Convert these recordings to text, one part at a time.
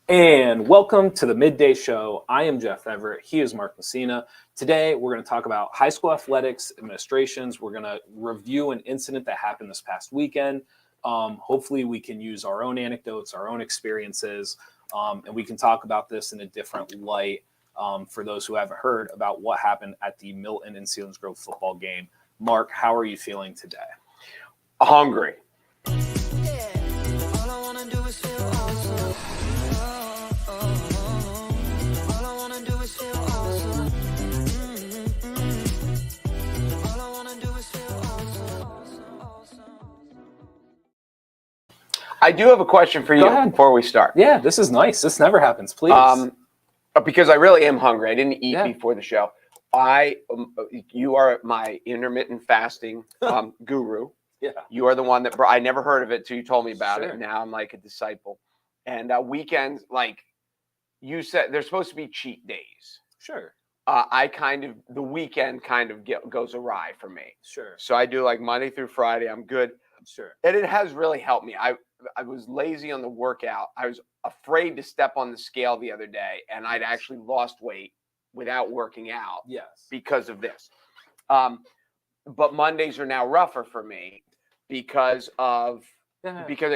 And welcome to the Midday Show. I am Jeff Everett. He is Mark Messina. Today, we're going to talk about high school athletics administrations. We're going to review an incident that happened this past weekend. Hopefully, we can use our own anecdotes, our own experiences, and we can talk about this in a different light for those who haven't heard about what happened at the Milton and Selinsgrove football game. Mark, how are you feeling today? Hungry. I do have a question for you before we start. Yeah, this is nice. This never happens, please. Because I really am hungry. I didn't eat before the show. You are my intermittent fasting guru. Yeah. You are the one that I never heard of it till you told me about it. Now I'm like a disciple. And weekends, like you said, they're supposed to be cheat days. Sure. The weekend kind of goes awry for me. Sure. So I do like Monday through Friday. I'm good. Sure. And it has really helped me. I was lazy on the workout. I was afraid to step on the scale the other day, and I'd actually lost weight without working out. Yes. Because of this. But Mondays are now rougher for me because I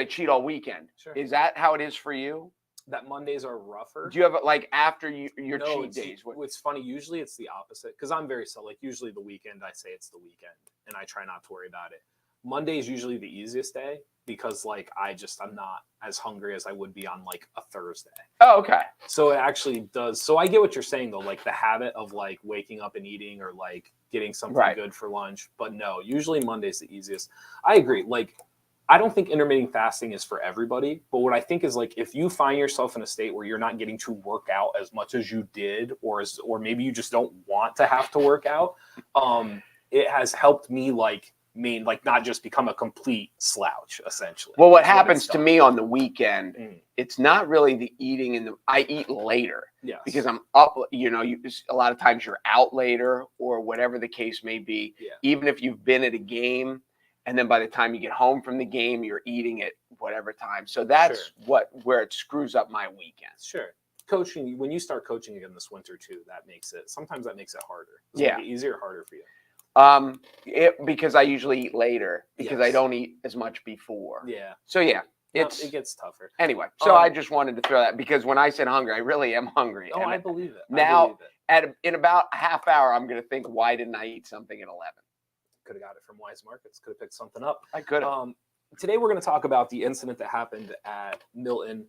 cheat all weekend. Sure. Is that how it is for you? That Mondays are rougher? Do you have like after your cheat days? It's funny. Usually it's the opposite because I'm very like usually the weekend I say it's the weekend and I try not to worry about it. Monday is usually the easiest day because like I'm not as hungry as I would be on like a Thursday. Oh, okay. So it actually does. So I get what you're saying though, like the habit of like waking up and eating or like getting something good for lunch. But no, usually Monday's the easiest. I agree. Like I don't think intermittent fasting is for everybody, but what I think is like if you find yourself in a state where you're not getting to work out as much as you did, or maybe you just don't want to have to work out, it has helped me like not just become a complete slouch essentially. Well, what happens to me on the weekend, it's not really the eating I eat later. Yes. Because I'm up, a lot of times you're out later or whatever the case may be. Yeah. Even if you've been at a game and then by the time you get home from the game, you're eating at whatever time. So that's where it screws up my weekend. Sure. Coaching, when you start coaching again this winter too, sometimes that makes it harder. Does it make it easier or harder for you? Because I usually eat later because I don't eat as much before. Yeah. So it gets tougher. Anyway, so I just wanted to throw that because when I said hungry, I really am hungry. Oh, I believe it. Now, in about a half hour, I'm going to think, why didn't I eat something at 11? Could have got it from Weis Markets. Could have picked something up. I could have. Today, we're going to talk about the incident that happened at Milton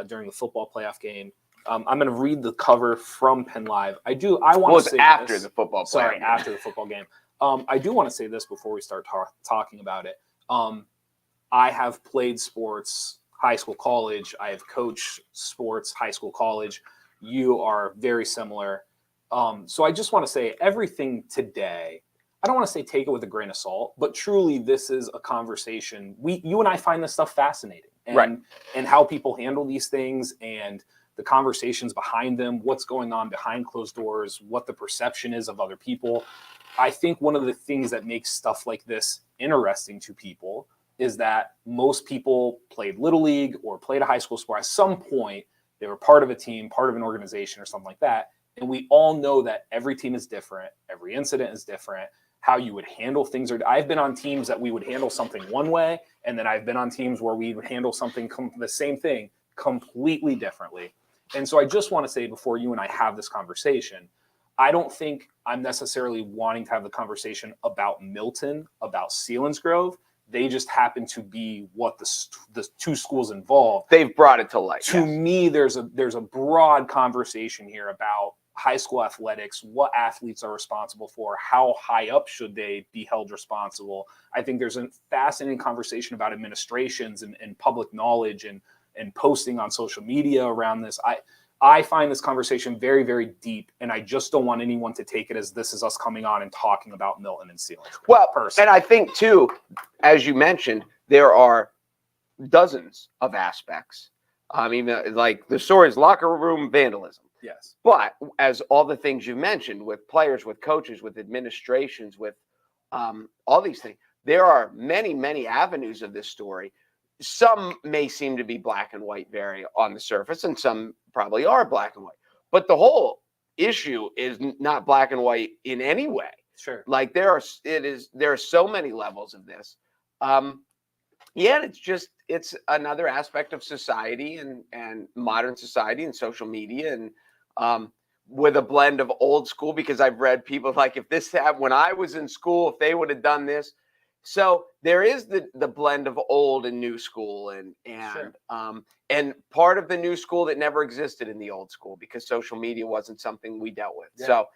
during the football playoff game. I'm going to read the cover from Penn Live. I want to say after this. The football. Sorry, after the football game. I do want to say this before we start talking about it. I have played sports, high school, college. I have coached sports, high school, college. You are very similar. So I just want to say everything today. I don't want to say take it with a grain of salt, but truly this is a conversation. You and I find this stuff fascinating, and how people handle these things and the conversations behind them, what's going on behind closed doors, what the perception is of other people. I think one of the things that makes stuff like this interesting to people is that most people played Little League or played a high school sport. At some point, they were part of a team, part of an organization or something like that. And we all know that every team is different. Every incident is different. How you would handle things. I've been on teams that we would handle something one way, and then I've been on teams where we would handle something, the same thing, completely differently. And so I just want to say before you and I have this conversation, I don't think I'm necessarily wanting to have the conversation about Milton, about Selinsgrove. They just happen to be what the two schools involved. They've brought it to light. To me, there's a broad conversation here about high school athletics, what athletes are responsible for, how high up should they be held responsible. I think there's a fascinating conversation about administrations and public knowledge and posting on social media around this. I find this conversation very, very deep, and I just don't want anyone to take it as this is us coming on and talking about Milton and Selinsgrove. Well, and I think, too, as you mentioned, there are dozens of aspects. I mean, like the story is locker room vandalism. Yes. But as all the things you mentioned with players, with coaches, with administrations, with all these things, there are many, many avenues of this story. some may seem to be black and white very on the surface, and some probably are black and white. But the whole issue is not black and white in any way. Sure. Like there are so many levels of this. Yeah, it's another aspect of society and modern society and social media, and with a blend of old school, because I've read people like, if this happened when I was in school, if they would have done this. So there is the blend of old and new school, Sure. and part of the new school that never existed in the old school because social media wasn't something we dealt with. Yeah. So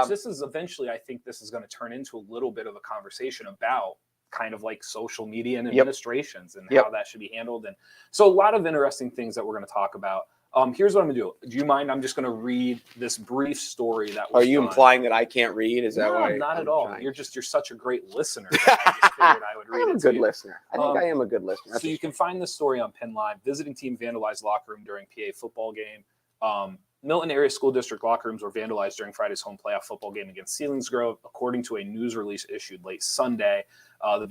which this is eventually, I think this is going to turn into a little bit of a conversation about kind of like social media and administrations and how that should be handled. And so a lot of interesting things that we're going to talk about. Here's what I'm gonna do. Do you mind? I'm just gonna read this brief story that was Are you done. implying that I can't read? Is that why? Not I'm at all. trying? You're such a great listener. That I just figured I would read I'm a it good to you. listener. I think I am a good listener. So you can find this story on Penn Live. Visiting team vandalized locker room during PA football game. Milton Area School District locker rooms were vandalized during Friday's home playoff football game against Selinsgrove, according to a news release issued late Sunday. The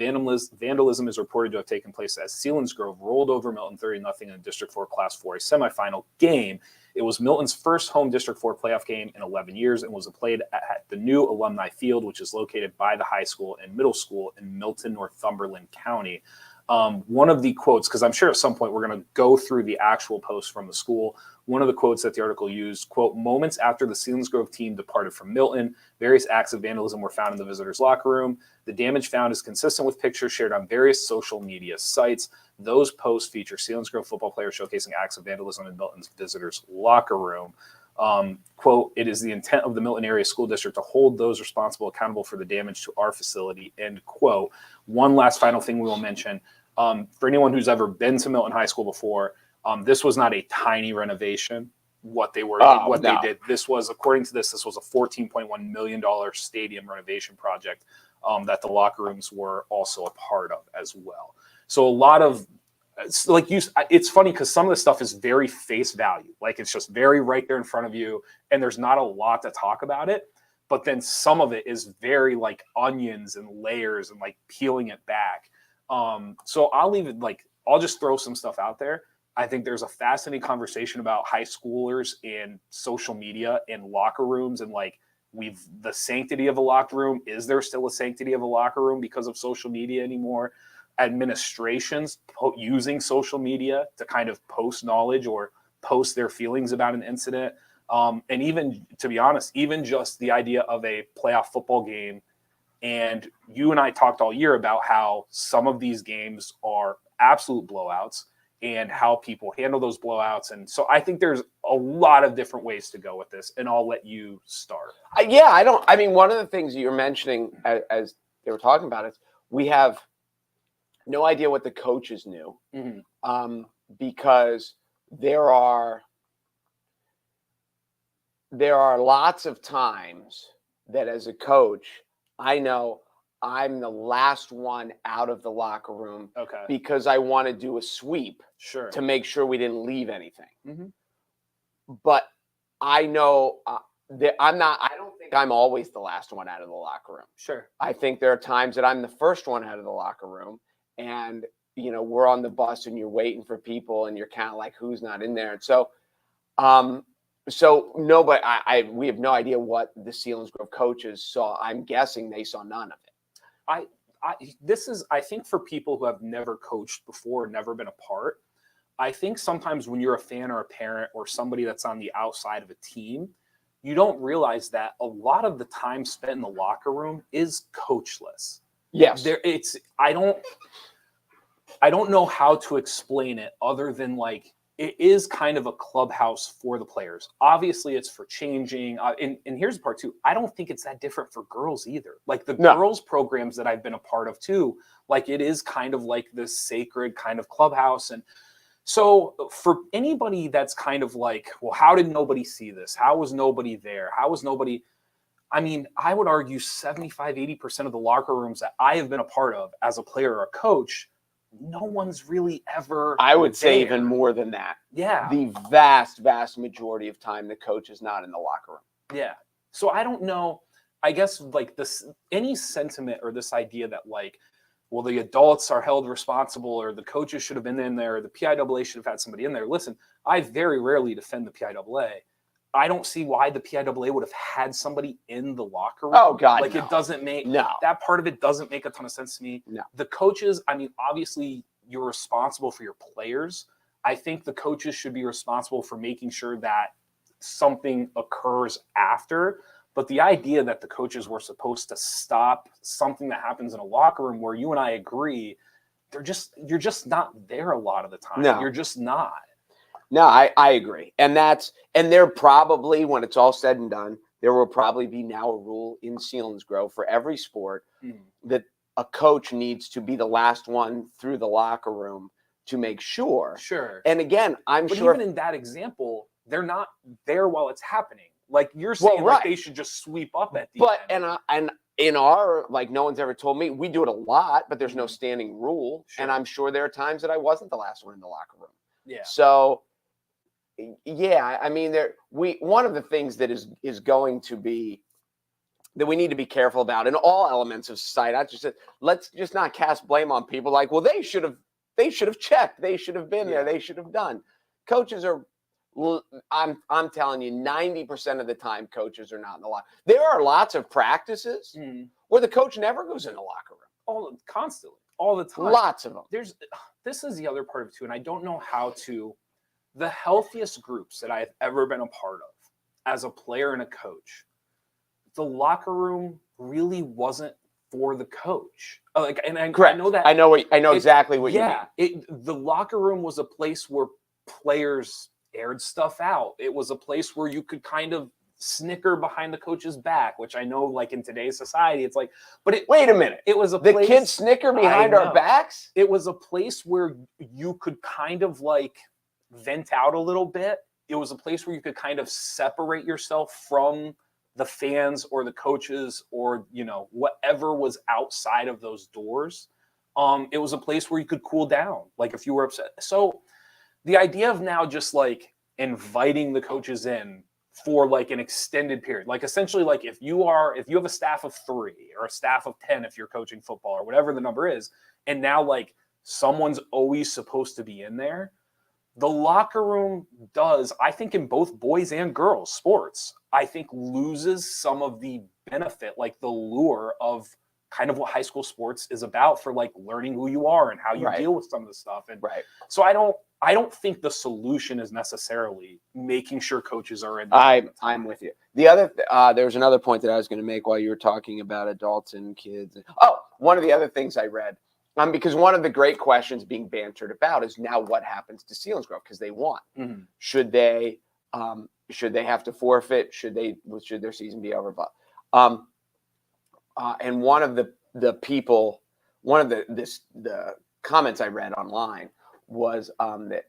vandalism is reported to have taken place as Selinsgrove rolled over Milton 30-0 in a District 4 Class 4A semifinal game. It was Milton's first home District 4 playoff game in 11 years and was played at the new Alumni Field, which is located by the high school and middle school in Milton, Northumberland County. One of the quotes, because I'm sure at some point we're going to go through the actual post from the school. One of the quotes that the article used, quote, moments after the Selinsgrove team departed from Milton, various acts of vandalism were found in the visitors' locker room. The damage found is consistent with pictures shared on various social media sites. Those posts feature Selinsgrove football players showcasing acts of vandalism in Milton's visitors' locker room. Quote, it is the intent of the Milton Area School District to hold those responsible accountable for the damage to our facility, end quote. One last final thing we will mention. For anyone who's ever been to Milton High School before, this was not a tiny renovation. They did. This was, according to this was a $14.1 million stadium renovation project that the locker rooms were also a part of as well. So a lot of, it's funny because some of the stuff is very face value. Like it's just very right there in front of you, and there's not a lot to talk about it. But then some of it is very like onions and layers and like peeling it back. So I'll just throw some stuff out there. I think there's a fascinating conversation about high schoolers and social media and locker rooms and like the sanctity of a locker room. Is there still a sanctity of a locker room because of social media anymore? Administrations using social media to kind of post knowledge or post their feelings about an incident. And even, to be honest, even just the idea of a playoff football game. And you and I talked all year about how some of these games are absolute blowouts and how people handle those blowouts. And so I think there's a lot of different ways to go with this, and I'll let you start. One of the things you're mentioning as they were talking about is we have no idea what the coaches knew, because there are lots of times that as a coach, I know I'm the last one out of the locker room because I want to do a sweep to make sure we didn't leave anything. But I know that I don't think I'm always the last one out of the locker room. I think there are times that I'm the first one out of the locker room, and we're on the bus and you're waiting for people and you're kind of like, who's not in there? And so no, but we have no idea what the Selinsgrove coaches saw. I'm guessing they saw none of it. I think for people who have never coached before, never been a part, I think sometimes when you're a fan or a parent or somebody that's on the outside of a team, you don't realize that a lot of the time spent in the locker room is coachless. Yes. I don't know how to explain it other than like, it is kind of a clubhouse for the players. Obviously, it's for changing. And here's the part too. I don't think it's that different for girls either. Like the girls programs that I've been a part of too, like it is kind of like this sacred kind of clubhouse. And so for anybody that's kind of like, well, how did nobody see this? How was nobody there? How was nobody? I mean, I would argue 75, 80% of the locker rooms that I have been a part of as a player or a coach, no one's really ever. I would say even more than that. Yeah. The vast, vast majority of time, the coach is not in the locker room. Yeah. So I don't know. I guess like any sentiment or this idea that like well, the adults are held responsible, or the coaches should have been in there, or the PIAA should have had somebody in there. Listen, I very rarely defend the PIAA. I don't see why the PIAA would have had somebody in the locker room. Oh, God, like no. it doesn't make No. that part of it doesn't make a ton of sense to me. No. The coaches, I mean, obviously you're responsible for your players. I think the coaches should be responsible for making sure that something occurs after. But the idea that the coaches were supposed to stop something that happens in a locker room, where you and I agree, you're just not there a lot of the time. No. You're just not. No, I agree. And there probably, when it's all said and done, there will probably be now a rule in Selinsgrove for every sport that a coach needs to be the last one through the locker room to make sure. Sure. And again, but sure. Even in that example, they're not there while it's happening. Like you're saying, like they should just sweep up at the end. And in our, like, no one's ever told me, we do it a lot, but there's no standing rule. Sure. And I'm sure there are times that I wasn't the last one in the locker room. Yeah. So, yeah, I mean, one of the things that is going to be that we need to be careful about in all elements of society. I just said, let's just not cast blame on people like, well, they should have checked, they should have been there, they should have done. Coaches are, I'm telling you, 90% of the time, coaches are not in the locker. There are lots of practices where the coach never goes in the locker room. Constantly, all the time. Lots of them. This is the other part of it too, and I don't know how to. The healthiest groups that I've ever been a part of as a player and a coach, the locker room really wasn't for the coach. Correct. I know that. I know exactly what you mean. The locker room was a place where players aired stuff out. It was a place where you could kind of snicker behind the coach's back, which I know, like in today's society, it's like, wait a minute. It was the kids snicker behind our backs? It was a place where you could kind of like vent out a little bit. It was a place where you could kind of separate yourself from the fans or the coaches or, whatever was outside of those doors. It was a place where you could cool down, like if you were upset. So the idea of now just like inviting the coaches in for like an extended period, like essentially like if you have a staff of 3 or a staff of 10, if you're coaching football or whatever the number is, and now like someone's always supposed to be in there, the locker room does, I think in both boys and girls sports, I think loses some of the benefit, like the lure of kind of what high school sports is about for like learning who you are and how you deal with some of the stuff. And so I don't think the solution is necessarily making sure coaches are in there. I'm with you. The other, there's another point that I was going to make while you were talking about adults and kids. One of the other things I read, because one of the great questions being bantered about is now what happens to Selinsgrove because they won. Mm-hmm. Should they have to forfeit? Should their season be over? And one of the people, the comments I read online was that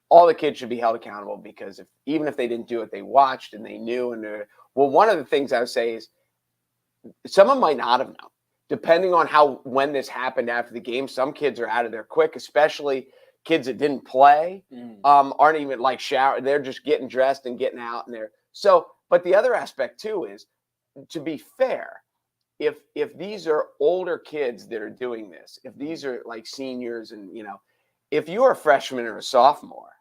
all the kids should be held accountable because even if they didn't do it, they watched and they knew. One of the things I would say is someone might not have known. Depending on when this happened after the game, some kids are out of there quick, especially kids that didn't play, aren't even like shower. They're just getting dressed and getting out in there. So, but the other aspect too is, to be fair, if these are older kids that are doing this, if these are like seniors and, if you're a freshman or a sophomore,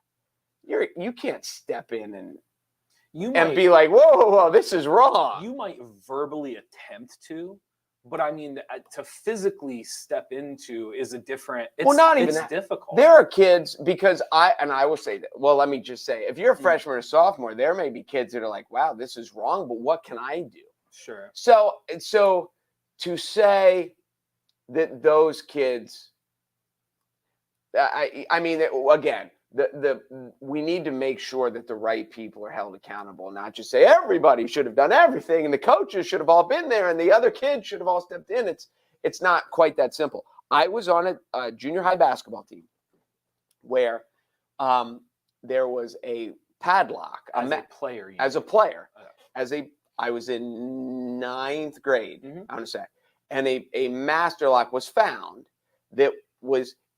you can't step in and be like, whoa, this is wrong. You might verbally attempt to. But I mean, to physically step into is a different. It's difficult. There are kids because I will say that. Well, let me just say, if you're a freshman or sophomore, there may be kids that are like, "Wow, this is wrong," but what can I do? Sure. So to say that those kids, I mean, again, we need to make sure that the right people are held accountable, not just say everybody should have done everything and the coaches should have all been there and the other kids should have all stepped in. It's not quite that simple. I was on a junior high basketball team where there was a padlock as a player. I was in 9th grade, I want to say, and a master lock was found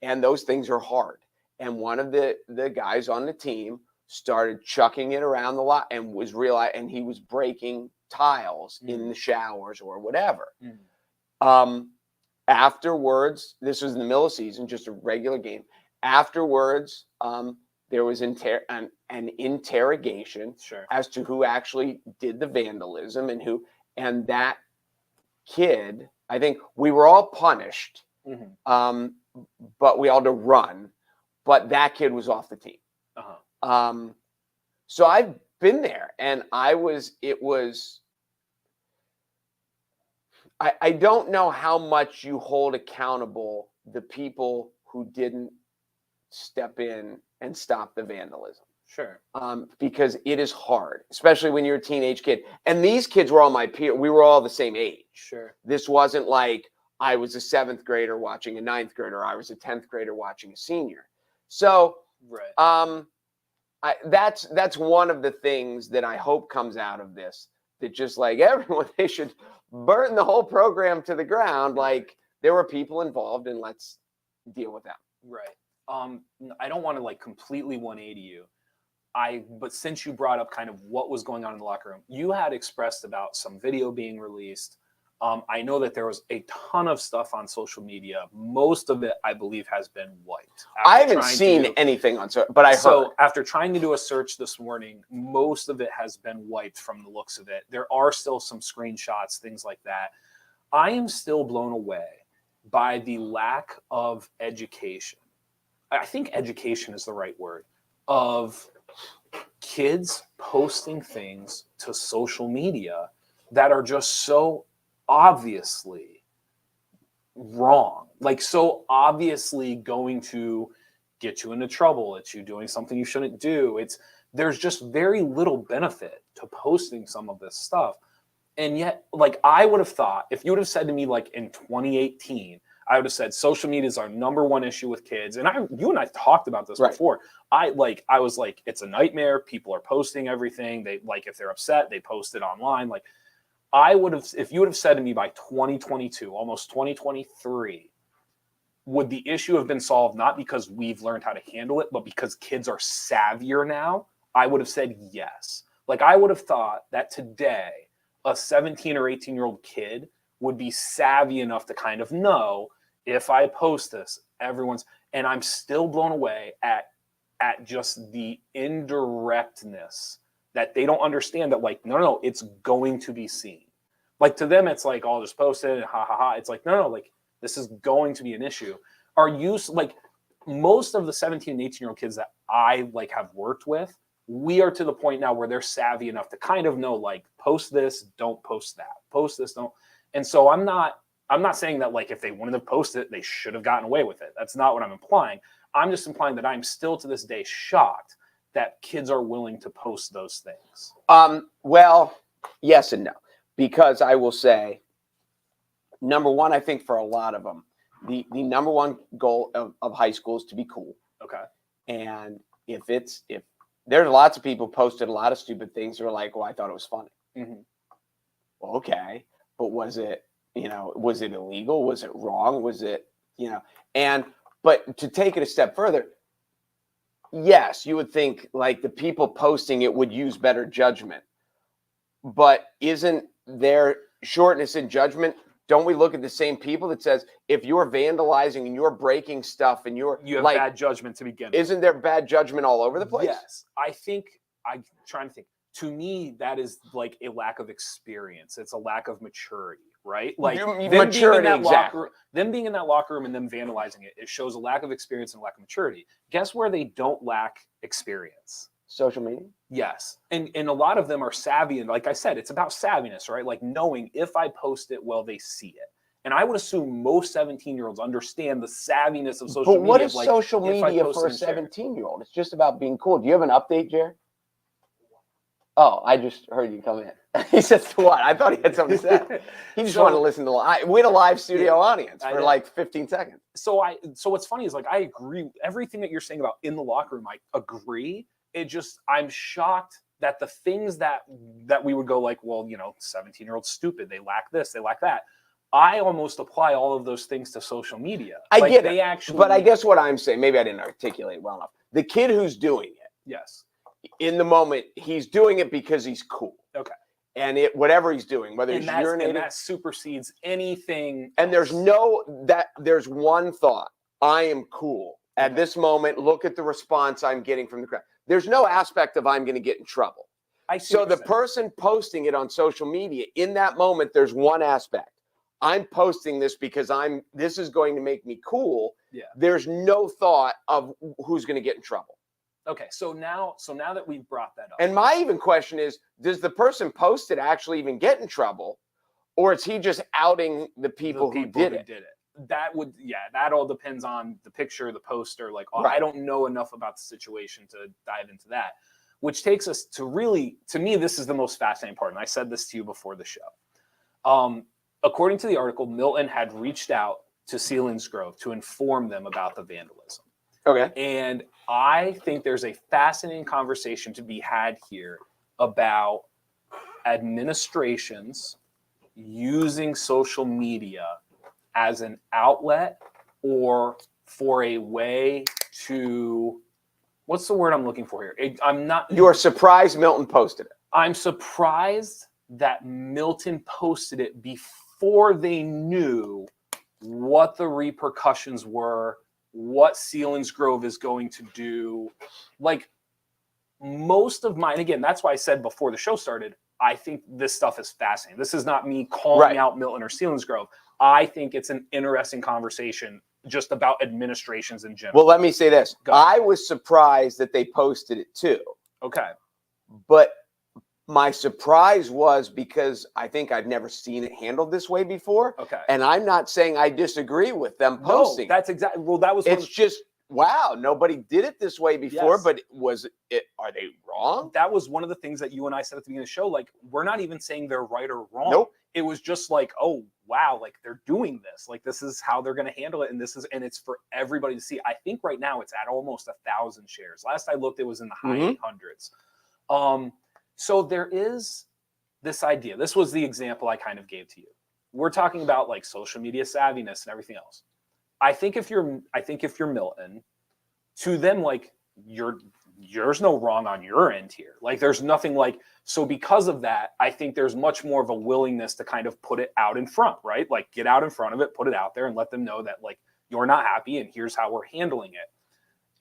and those things are hard. And one of the guys on the team started chucking it around the lot and and he was breaking tiles in the showers or whatever. Afterwards, this was in the middle of the season, just a regular game. Afterwards, there was an interrogation as to who actually did the vandalism and that kid. I think we were all punished, but we all had to run. But that kid was off the team. So I've been there, and I don't know how much you hold accountable the people who didn't step in and stop the vandalism. Sure. Because it is hard, especially when you're a teenage kid. And these kids were all my peers. We were all the same age. Sure. This wasn't like I was a 7th grader watching a 9th grader. I was a 10th grader watching a senior. So that's one of the things that I hope comes out of this. That just like everyone, they should burn the whole program to the ground. Like there were people involved, and let's deal with them. Right. I don't want to like completely 180 you. But since you brought up kind of what was going on in the locker room, you had expressed about some video being released. I know that there was a ton of stuff on social media. Most of it, I believe, has been wiped. I haven't seen anything on social, but I heard. So after trying to do a search this morning, most of it has been wiped from the looks of it. There are still some screenshots, things like that. I am still blown away by the lack of education. I think education is the right word, of kids posting things to social media that are just so obviously wrong, like so obviously going to get you into trouble. It's you doing something you shouldn't do. There's just very little benefit to posting some of this stuff. And yet, like, I would have thought, if you would have said to me like in 2018, I would have said social media is our #1 issue with kids. And you and I talked about this before. I was like, it's a nightmare. People are posting everything. They like, if they're upset, they post it online. Like, if you would have said to me by 2022, almost 2023, would the issue have been solved not because we've learned how to handle it, but because kids are savvier now? I would have said yes. Like, I would have thought that today, a 17 or 18-year-old kid would be savvy enough to kind of know, if I post this, and I'm still blown away at just the indirectness that they don't understand that, like, no, it's going to be seen. Like, to them, it's like, I'll just post it and ha ha ha. It's like, no, like, this is going to be an issue. Like, most of the 17 and 18-year-old kids that I like have worked with, we are to the point now where they're savvy enough to kind of know, like, post this, don't post that, post this, don't. And so I'm not saying that, like, if they wanted to post it, they should have gotten away with it. That's not what I'm implying. I'm just implying that I'm still to this day shocked that kids are willing to post those things. Well, yes and no, because I will say, #1, I think for a lot of them, the #1 goal of high school is to be cool. Okay. And if there's lots of people posted a lot of stupid things that are like, well, I thought it was funny. Well, okay. But was it illegal? Was it wrong? Was it, but to take it a step further, yes, you would think like the people posting it would use better judgment, but isn't there shortness in judgment? Don't we look at the same people that says, if you're vandalizing and you're breaking stuff and you have like, bad judgment to begin with? Isn't there bad judgment all over the place? Yes. I'm trying to think. To me, that is like a lack of experience. It's a lack of maturity, right? Like maturity, exactly. Them being in that locker room and them vandalizing it shows a lack of experience and a lack of maturity. Guess where they don't lack experience? Social media? Yes. And a lot of them are savvy. And like I said, it's about savviness, right? Like knowing if I post it, well, they see it. And I would assume most 17-year-olds understand the savviness of social media. But what is social media for a 17-year-old? It's just about being cool. Do you have an update, Jared? Oh, I just heard you come in. He said, what? I thought he had something to say. He just wanted to listen to we had a live studio audience for like 15 seconds. So what's funny is, like, I agree. Everything that you're saying about in the locker room, I agree. I'm shocked that the things that we would go like, well, 17-year-old stupid. They lack this, they lack that. I almost apply all of those things to social media. I get it. But I guess what I'm saying, maybe I didn't articulate well enough. The kid who's doing it. Yes. In the moment, he's doing it because he's cool. Okay. and whatever he's doing, whether he's urinating, and that supersedes anything. And there's one thought: I am cool at this moment. Look at the response I'm getting from the crowd. There's no aspect of I'm going to get in trouble. So the person posting it on social media in that moment, there's one aspect. I'm posting this because this is going to make me cool. Yeah. There's no thought of who's going to get in trouble. Okay. So now that we've brought that up. And my even question is, does the person post it actually even get in trouble? Or is he just outing the people who did it? That all depends on the picture, the poster. Like, I don't know enough about the situation to dive into that, which takes us to me, this is the most fascinating part. And I said this to you before the show. According to the article, Milton had reached out to Selinsgrove to inform them about the vandalism. Okay. And I think there's a fascinating conversation to be had here about administrations using social media as an outlet or for a way to, what's the word I'm looking for here? You're surprised Milton posted it. I'm surprised that Milton posted it before they knew what the repercussions were, what Selinsgrove is going to do. Like, most of mine, again, that's why I said before the show started, I think this stuff is fascinating. This is not me calling out Milton or Selinsgrove. I think it's an interesting conversation just about administrations in general. Well, let me say this. I was surprised that they posted it too. Okay. But my surprise was because I think I've never seen it handled this way before. Okay. And I'm not saying I disagree with them posting. No, that's exactly, well, that was, it's just, wow, nobody did it this way before, Yes. but are they wrong? That was one of the things that you and I said at the beginning of the show. Like, we're not even saying they're right or wrong. Nope. It was just like, oh, wow, like they're doing this. Like, this is how they're going to handle it. And it's for everybody to see. I think right now it's at almost 1,000 shares. Last I looked, it was in the high 800s. So there is this idea. This was the example I kind of gave to you. We're talking about like social media savviness and everything else. I think if you're Milton, to them, like, there's no wrong on your end here. Like, there's nothing like, so because of that, I think there's much more of a willingness to kind of put it out in front, right? Like, get out in front of it, put it out there and let them know that, like, you're not happy and here's how we're handling it.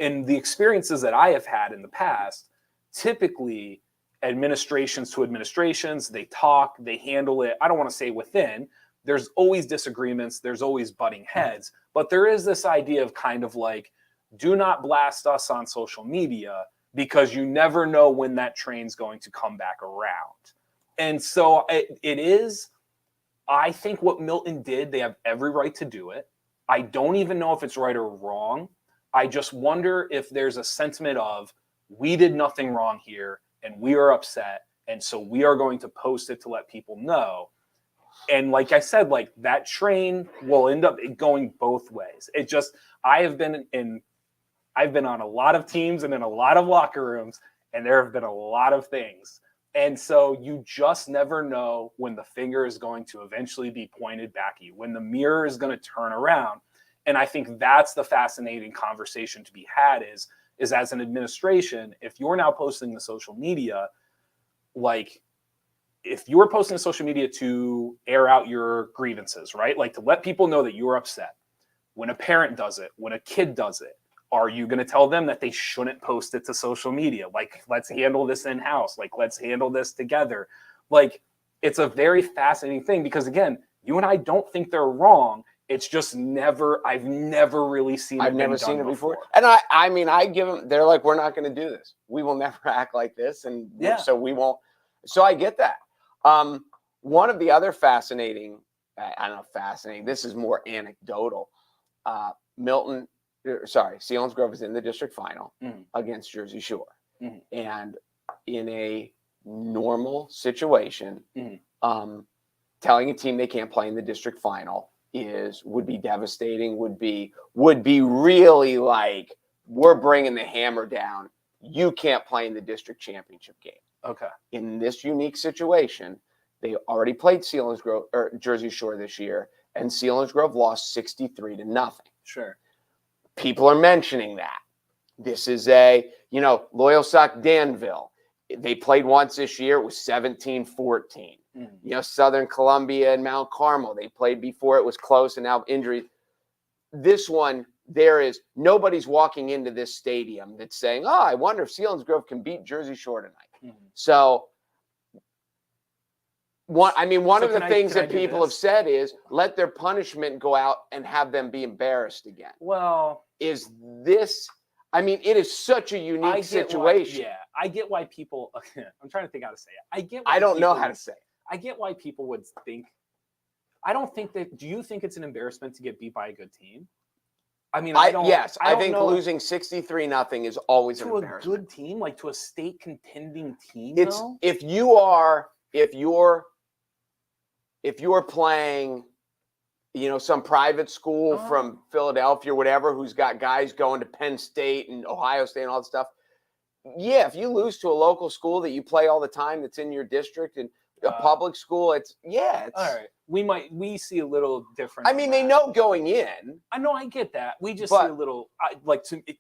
In the experiences that I have had in the past, typically administrations to administrations, they talk, they handle it. I don't want to say within, there's always disagreements, there's always butting heads, but there is this idea of kind of like, do not blast us on social media because you never know when that train's going to come back around. And so it is, I think what Milton did, they have every right to do it. I don't even know if it's right or wrong. I just wonder if there's a sentiment of, we did nothing wrong here and we are upset. And so we are going to post it to let people know. And like I said, like, that train will end up going both ways. It just, I've been on a lot of teams and in a lot of locker rooms, and there have been a lot of things. And so you just never know when the finger is going to eventually be pointed back at you, when the mirror is going to turn around. And I think that's the fascinating conversation to be had is as an administration, if you're now posting the social media, like, if you're posting to social media to air out your grievances, right? Like, to let people know that you're upset. When a parent does it, when a kid does it, are you going to tell them that they shouldn't post it to social media? Like, let's handle this in-house. Like, let's handle this together. Like, it's a very fascinating thing because, again, you and I don't think they're wrong. It's just I've never really seen it. I've never seen it before. And I mean, I give them, they're like, we're not going to do this. We will never act like this. And so we won't. So I get that. One of the other fascinating, I don't know, fascinating, this is more anecdotal. Selinsgrove is in the district final against Jersey Shore. And in a normal situation, telling a team they can't play in the district final would be devastating, would be really like, we're bringing the hammer down. You can't play in the district championship game. Okay. In this unique situation, they already played Selinsgrove or Jersey Shore this year, and Selinsgrove lost 63-0. Sure. People are mentioning that. This is Loyal Sock Danville. They played once this year. It was 17-14. Southern Columbia and Mount Carmel, they played before. It was close, and now injury. This one, nobody's walking into this stadium that's saying, oh, I wonder if Selinsgrove can beat Jersey Shore tonight. So, one of the things that people have said is let their punishment go out and have them be embarrassed again. Well, it is such a unique situation. I get why people, I'm trying to think how to say it. I don't know how to say it. I get why people would think, do you think it's an embarrassment to get beat by a good team? I mean, I think losing 63-0 is always an embarrassment. To a good team, like to a state contending team. If you're playing, some private school from Philadelphia or whatever, who's got guys going to Penn State and Ohio State and all that stuff. Yeah, if you lose to a local school that you play all the time, that's in your district and a public school, it's all right. We see a little different. I mean, they know going in. I know, I get that. We just see a little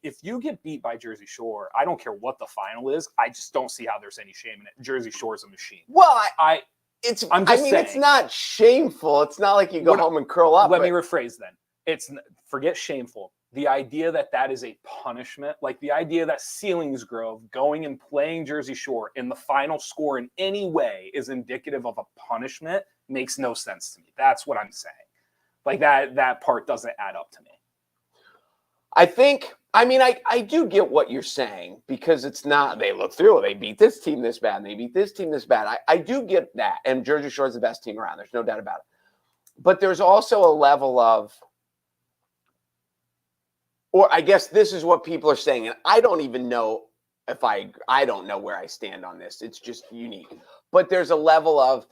if you get beat by Jersey Shore, I don't care what the final is. I just don't see how there's any shame in it. Jersey Shore's a machine. Well, saying, it's not shameful. It's not like you go home and curl up. Let me rephrase then. Forget shameful. The idea that is a punishment, like the idea that Selinsgrove going and playing Jersey Shore in the final score in any way is indicative of a punishment makes no sense to me. That's what I'm saying. Like that part doesn't add up to me. I do get what you're saying, because it's not, they look through, they beat this team this bad, and they beat this team this bad. I do get that. And Jersey Shore is the best team around. There's no doubt about it. But there's also a level of, or I guess this is what people are saying, and I don't even know if I don't know where I stand on this. It's just unique. But there's a level of,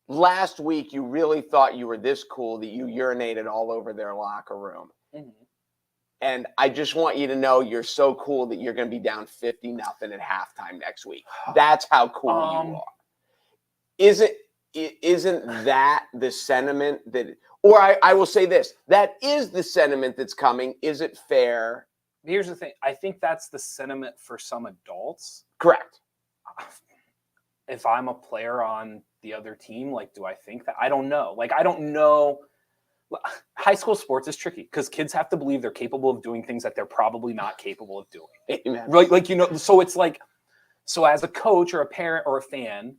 last week you really thought you were this cool that you urinated all over their locker room. And I just want you to know you're so cool that you're going to be down 50-0 at halftime next week. That's how cool you are. Isn't that the sentiment that, or I will say this, that is the sentiment that's coming. Is it fair? Here's the thing. I think that's the sentiment for some adults. Correct. If I'm a player on the other team, do I think that? I don't know. I don't know. High school sports is tricky because kids have to believe they're capable of doing things that they're probably not capable of doing. Amen. Right? So it's so as a coach or a parent or a fan,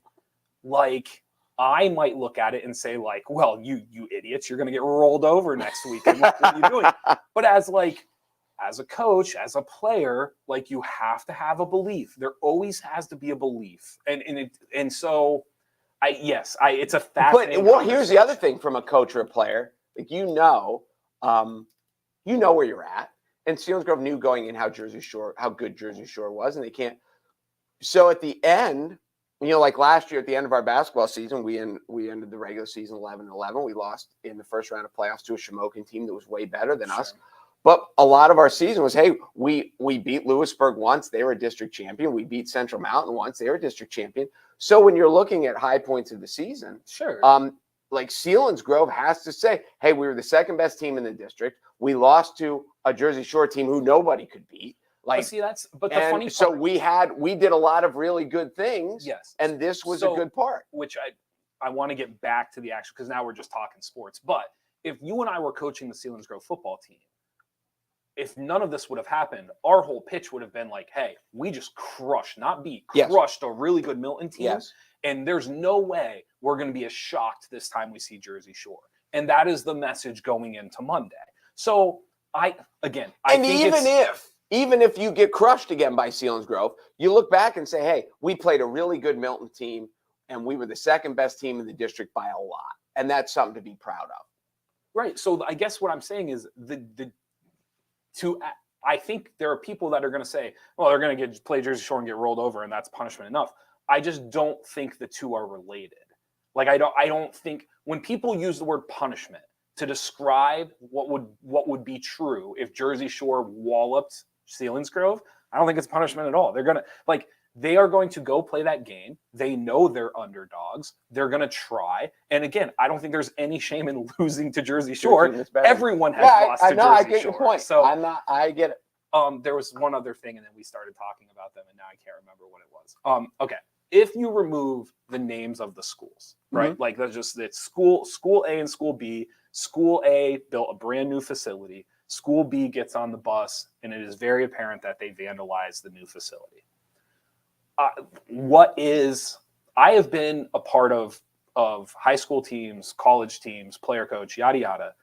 I might look at it and say, well, you idiots, you're going to get rolled over next week. And what are you doing? But as a coach, as a player, you have to have a belief. There always has to be a belief. And so it's a fascinating. But here's the other thing from a coach or a player, you know where you're at. And Selinsgrove knew going in how good Jersey Shore was, and they can't. So at the end, last year at the end of our basketball season, we ended the regular season 11-11. We lost in the first round of playoffs to a Shamokin team that was way better than us. But a lot of our season was, hey, we beat Lewisburg once. They were a district champion. We beat Central Mountain once. They were a district champion. So when you're looking at high points of the season, Selinsgrove has to say, hey, we were the second best team in the district. We lost to a Jersey Shore team who nobody could beat. So we did a lot of really good things. Yes. And this was a good part. Which I want to get back to the action, because now we're just talking sports. But if you and I were coaching the Selinsgrove football team, if none of this would have happened, our whole pitch would have been hey, we just crushed a really good Milton team. Yes. And there's no way we're going to be as shocked this time we see Jersey Shore. And that is the message going into Monday. So even if you get crushed again by Selinsgrove, you look back and say, hey, we played a really good Milton team, and we were the second best team in the district by a lot. And that's something to be proud of. Right. So I guess what I'm saying is I think there are people that are going to say, well, they're going to play Jersey Shore and get rolled over, and that's punishment enough. I just don't think the two are related. I don't think when people use the word punishment to describe what would be true if Jersey Shore walloped Selinsgrove, I don't think it's punishment at all. They are going to go play that game. They know they're underdogs. They're going to try. And again, I don't think there's any shame in losing to Jersey Shore. Everyone has lost to Jersey Shore. I get your point. So I get it. There was one other thing, and then we started talking about them, and now I can't remember what it was. Okay. If you remove the names of the schools, right? Like it's school A and school B. School A built a brand new facility. School B gets on the bus, and it is very apparent that they vandalized the new facility. I have been a part of high school teams, college teams, player coach, yada, yada.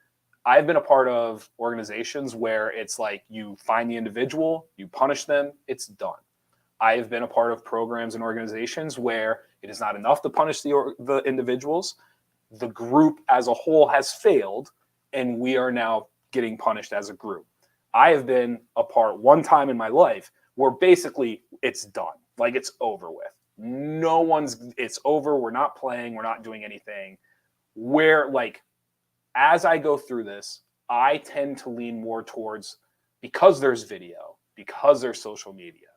I've been a part of organizations where it's like you find the individual, you punish them, it's done. I've been a part of programs and organizations where it is not enough to punish the individuals. The group as a whole has failed, and we are now getting punished as a group. I have been a part one time in my life where basically it's done. Like it's over with. It's over. We're not playing. We're not doing anything. As I go through this, I tend to lean more towards, because there's video, because there's social media,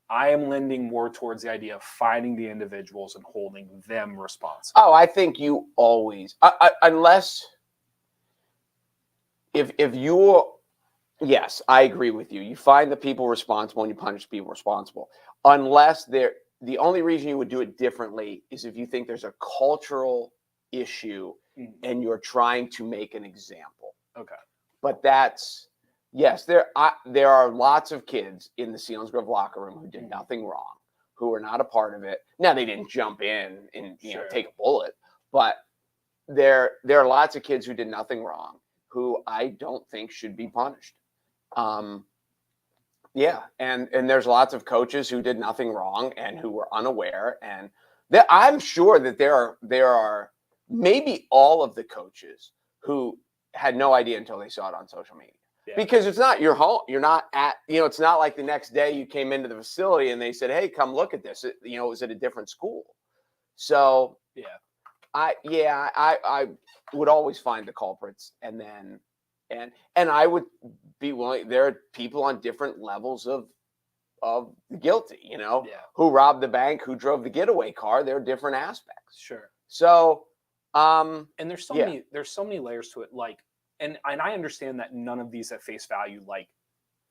I am leaning more towards the idea of finding the individuals and holding them responsible. Oh, I think you always, unless if you're, yes, I agree with you. You find the people responsible and you punish people responsible. Unless the only reason you would do it differently is if you think there's a cultural issue and you're trying to make an example. Okay. But yes, there are lots of kids in the Selinsgrove locker room who did nothing wrong, who were not a part of it. Now, they didn't jump in and take a bullet, but there are lots of kids who did nothing wrong who I don't think should be punished. Yeah, and there's lots of coaches who did nothing wrong and who were unaware, and I'm sure that there are maybe all of the coaches who had no idea until they saw it on social media. Yeah. Because it's not your home. You're not it's not like the next day you came into the facility and they said, "Hey, come look at this." It was at a different school. So I would always find the culprits, and then and I would be willing. There are people on different levels of guilty, who robbed the bank, who drove the getaway car. There are different aspects. Sure. So and there's so many layers to it, and I understand that none of these at face value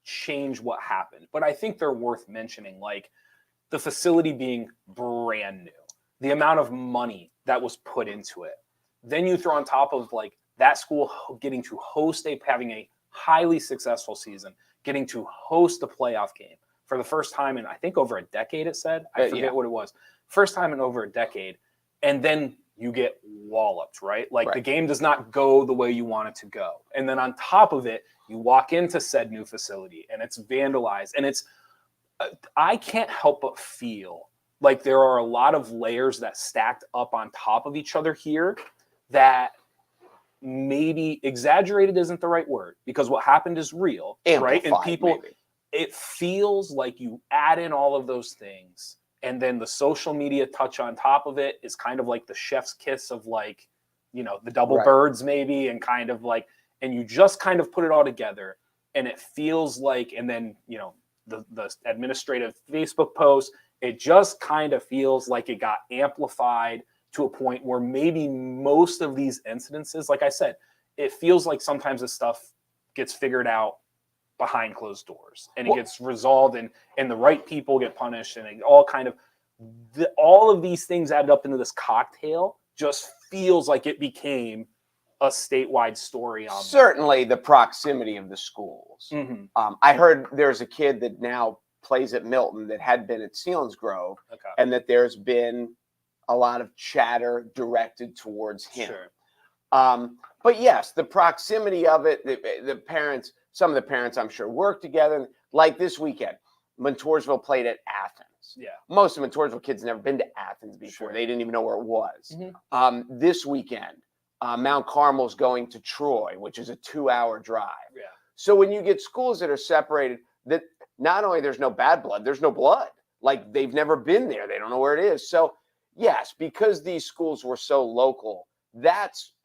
change what happened, but I think they're worth mentioning, like the facility being brand new, the amount of money that was put into it. Then you throw on top of that school getting to having a highly successful season, getting to host a playoff game for the first time in I think over a decade. It said, I forget what it was, first time in over a decade, and then you get walloped, right? The game does not go the way you want it to go. And then on top of it, you walk into said new facility and it's vandalized. And I can't help but feel like there are a lot of layers that stacked up on top of each other here that maybe exaggerated isn't the right word, because what happened is real, right? And people, it feels like you add in all of those things, and then the social media touch on top of it is kind of like the chef's kiss of the double birds maybe, and kind of and you just kind of put it all together, and it feels like, and then, the administrative Facebook post, it just kind of feels like it got amplified to a point where maybe most of these incidences, like I said, it feels like sometimes this stuff gets figured out behind closed doors, and it gets resolved, and the right people get punished, and it all all of these things added up into this cocktail just feels like it became a statewide story. Certainly the proximity of the schools. I heard there's a kid that now plays at Milton that had been at Selinsgrove, and that there's been a lot of chatter directed towards him. Sure. But yes, the proximity of it, the parents, some of the parents I'm sure work together. Like this weekend, Montoursville played at Athens. Yeah. Most of Montoursville kids never been to Athens before. Sure. They didn't even know where it was. This weekend, Mount Carmel's going to Troy, which is a 2-hour drive. Yeah. So when you get schools that are separated, that not only there's no bad blood, there's no blood. Like they've never been there. They don't know where it is. So yes, because these schools were so local,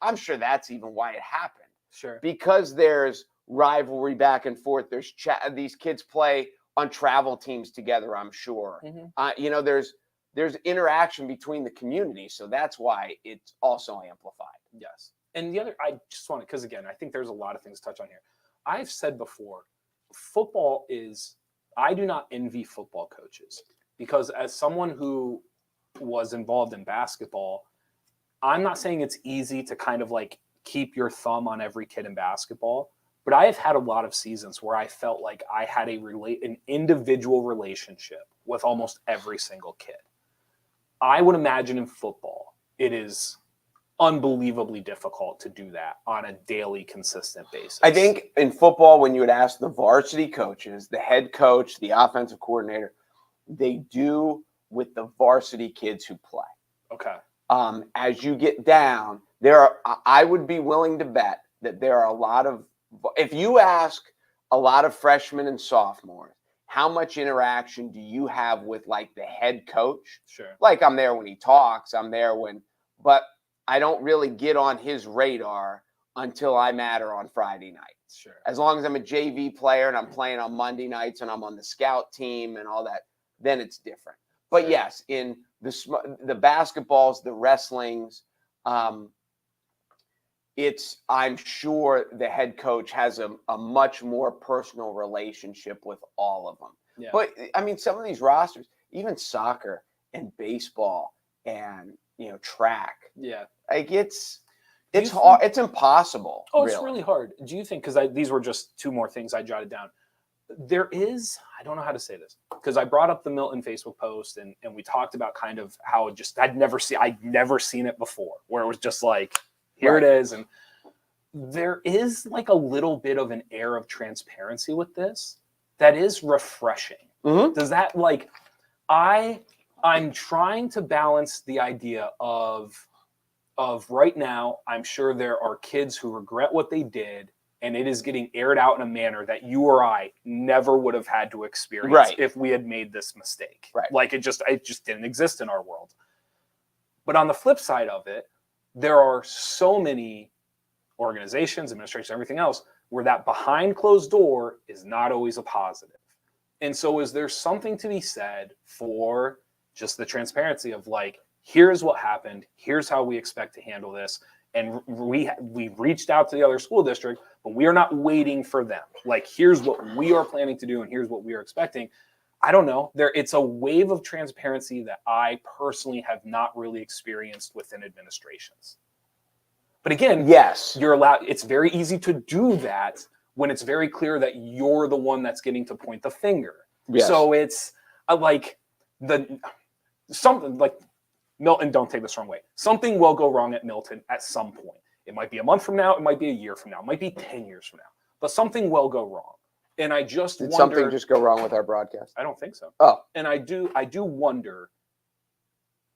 I'm sure that's even why it happened. Sure. Because there's rivalry back and forth. There's these kids play on travel teams together, I'm sure. There's interaction between the communities, so that's why it's also amplified. Yes. And the other, I just want to, because again, I think there's a lot of things to touch on here. I've said before, football is, I do not envy football coaches, because as someone who was involved in basketball, I'm not saying it's easy to kind of like keep your thumb on every kid in basketball, but I have had a lot of seasons where I felt like I had an individual relationship with almost every single kid. I would imagine in football, it is unbelievably difficult to do that on a daily, consistent basis. I think in football, when you would ask the varsity coaches, the head coach, the offensive coordinator, they do with the varsity kids who play. Okay. As you get down, I would be willing to bet that there are a lot of, if you ask a lot of freshmen and sophomores, how much interaction do you have with like the head coach? Sure. Like I'm there when he talks, but I don't really get on his radar until I matter on Friday nights. Sure. As long as I'm a JV player and I'm playing on Monday nights and I'm on the scout team and all that, then it's different. But yes, in the basketballs, the wrestlings, I'm sure the head coach has a much more personal relationship with all of them. Yeah. But I mean, some of these rosters, even soccer and baseball and track, like it's hard. It's impossible. Oh, it's really hard. Do you think, because these were just two more things I jotted down, there is, I don't know how to say this, because I brought up the Milton Facebook post and we talked about kind of how I'd never seen it before, where it was just like, here it is. And there is like a little bit of an air of transparency with this that is refreshing. Mm-hmm. Does that, like, I'm trying to balance the idea of right now, I'm sure there are kids who regret what they did, and it is getting aired out in a manner that you or I never would have had to experience if we had made this mistake. Right. Like it just didn't exist in our world. But on the flip side of it, there are so many organizations, administrations, everything else, where that behind closed door is not always a positive. And so is there something to be said for just the transparency of like, here's what happened, here's how we expect to handle this, and we reached out to the other school district, but we are not waiting for them. Like, here's what we are planning to do, and here's what we are expecting. I don't know. It's a wave of transparency that I personally have not really experienced within administrations. But again, yes, you're allowed. It's very easy to do that when it's very clear that you're the one that's getting to point the finger. Yes. So it's something like Milton. Don't take this the wrong way. Something will go wrong at Milton at some point. It might be a month from now. It might be a year from now. It might be 10 years from now. But something will go wrong. And I just Did wonder, something just go wrong with our broadcast? I don't think so. Oh. And I do wonder,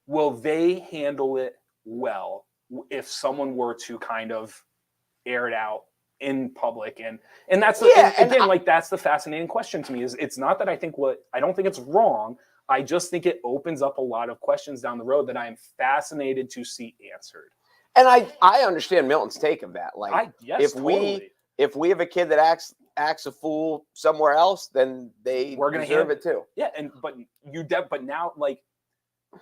will they handle it well if someone were to kind of air it out in public? And that's that's the fascinating question to me. Is it's not that I don't think it's wrong. I just think it opens up a lot of questions down the road that I am fascinated to see answered. And I understand Milton's take of that. Like, totally. if we have a kid that acts a fool somewhere else, then we're gonna deserve it too. Yeah, but now, like,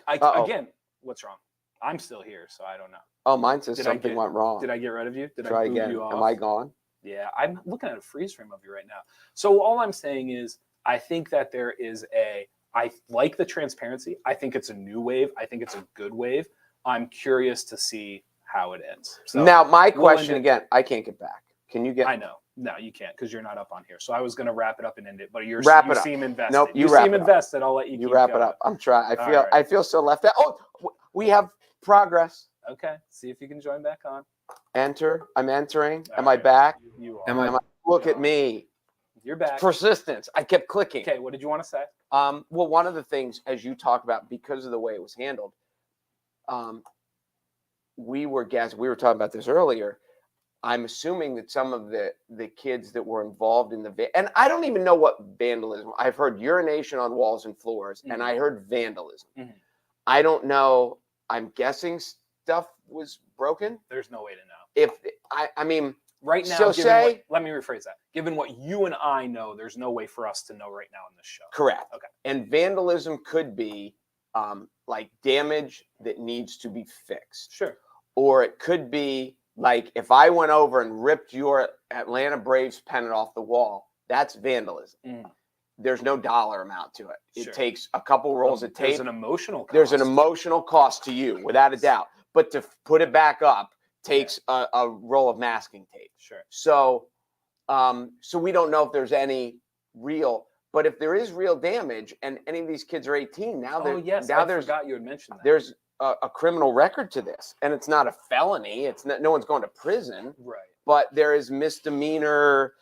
again, what's wrong? I'm still here, so I don't know. Oh, mine says something went wrong. Did I get rid of you? Did Try I move again? You off? Am I gone? Yeah, I'm looking at a freeze frame of you right now. So all I'm saying is, I think that there is I like the transparency. I think it's a new wave. I think it's a good wave. I'm curious to see how it ends. So now, my question again, I can't get back. Can you get? I know. No, you can't, because you're not up on here. So I was going to wrap it up and end it, but you seem invested. Nope, you seem invested. I'll let you keep wrap going. it up. I'm trying. I feel so left out. Oh, we have progress. Okay. See if you can join back on. Enter. I'm entering. All Am I back? You are. Am I? Look at me. You're back. Persistence. I kept clicking. Okay. What did you want to say? Well, one of the things, as you talk about, because of the way it was handled, we were talking about this earlier. I'm assuming that some of the kids that were involved in and I don't even know what vandalism. I've heard urination on walls and floors, and I heard vandalism. Mm-hmm. I don't know. I'm guessing stuff was broken. There's no way to know. I mean, right now, let me rephrase that. Given what you and I know, there's no way for us to know right now in this show. Correct. Okay. And vandalism could be like damage that needs to be fixed. Sure. Or it could be like if I went over and ripped your Atlanta Braves pennant off the wall, that's vandalism. Mm. There's no dollar amount to it. It Sure. takes a couple rolls of tape. There's an emotional cost. There's an emotional cost to you, without a doubt. But to put it back up takes a roll of masking tape. Sure. So, so we don't know if there's any real. But if there is real damage, and any of these kids are 18 now, Oh yes, now I forgot you had mentioned that. There's a criminal record to this, and it's not a felony. It's not, no one's going to prison. Right. But there is misdemeanor,